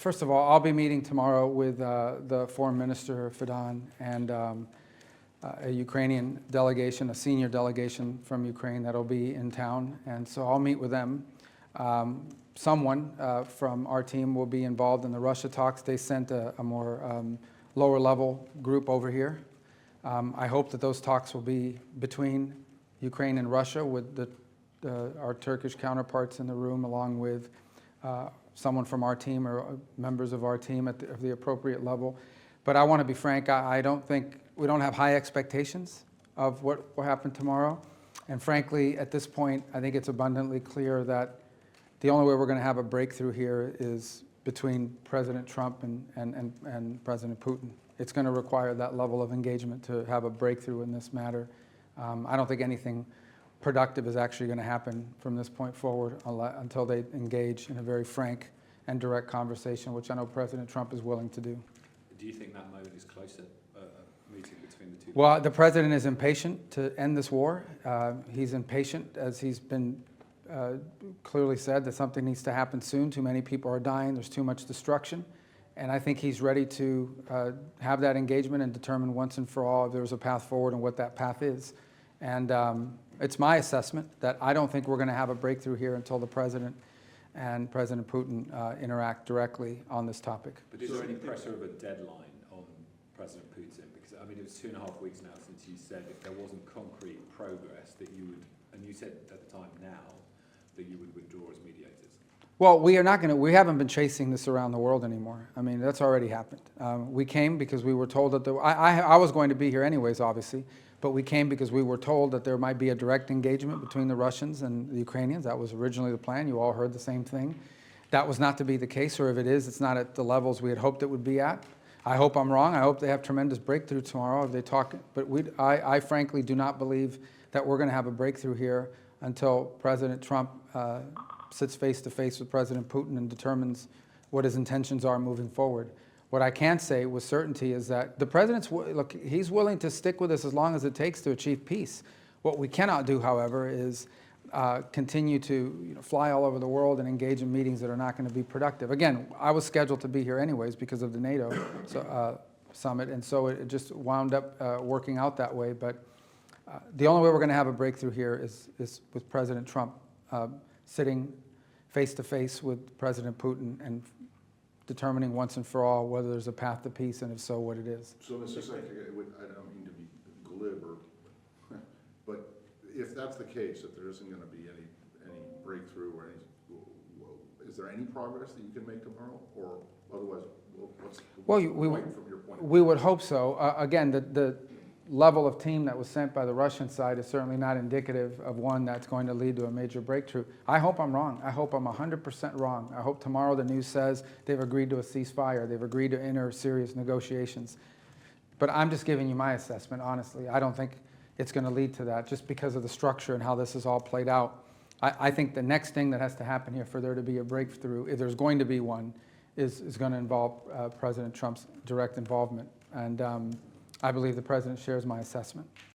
First of all, I'll be meeting tomorrow with the Foreign Minister, Fidan, and a Ukrainian delegation, a senior delegation from Ukraine that'll be in town. And so I'll meet with them. Someone from our team will be involved in the Russia talks. They sent a more lower level group over here. I hope that those talks will be between Ukraine and Russia with our Turkish counterparts in the room, along with someone from our team or members of our team at the appropriate level. But I want to be frank, I don't think, we don't have high expectations of what will happen tomorrow. And frankly, at this point, I think it's abundantly clear that the only way we're going to have a breakthrough here is between President Trump and President Putin. It's going to require that level of engagement to have a breakthrough in this matter. I don't think anything productive is actually going to happen from this point forward until they engage in a very frank and direct conversation, which I know President Trump is willing to do. Do you think that moment is closer, a meeting between the two? Well, the president is impatient to end this war. He's impatient, as he's been clearly said, that something needs to happen soon. Too many people are dying. There's too much destruction. And I think he's ready to have that engagement and determine once and for all if there's a path forward and what that path is. And it's my assessment that I don't think we're going to have a breakthrough here until the president and President Putin interact directly on this topic. But is there any pressure of a deadline on President Putin? Because, I mean, it was 2.5 weeks now since you said if there wasn't concrete progress that you would, and you said at the time now, that you would withdraw as mediators. Well, we haven't been chasing this around the world anymore. I mean, that's already happened. We came because we were told that I was going to be here anyways, obviously, but we came because we were told that there might be a direct engagement between the Russians and the Ukrainians. That was originally the plan. You all heard the same thing. That was not to be the case, or if it is, it's not at the levels we had hoped it would be at. I hope I'm wrong. I hope they have tremendous breakthrough tomorrow if they talk. But I frankly do not believe that we're going to have a breakthrough here until President Trump sits face to face with President Putin and determines what his intentions are moving forward. What I can say with certainty is that the president's, look, he's willing to stick with us as long as it takes to achieve peace. What we cannot do, however, is continue to fly all over the world and engage in meetings that are not going to be productive. Again, I was scheduled to be here anyways because of the NATO summit, and so it just wound up working out that way. But the only way we're going to have a breakthrough here is with President Trump sitting face to face with President Putin and determining once and for all whether there's a path to peace, and if so, what it is. So, Mr. Secretary, I don't mean to be glib, but if that's the case, if there isn't going to be any breakthrough or is there any progress that you can make tomorrow, or otherwise, what's the point from your point of view? We would hope so. Again, the level of team that was sent by the Russian side is certainly not indicative of one that's going to lead to a major breakthrough. I hope I'm wrong. I hope I'm 100% wrong. I hope tomorrow the news says they've agreed to a ceasefire. They've agreed to enter serious negotiations. But I'm just giving you my assessment, honestly. I don't think it's going to lead to that just because of the structure and how this is all played out. I think the next thing that has to happen here for there to be a breakthrough, if there's going to be one, is going to involve President Trump's direct involvement. And I believe the president shares my assessment.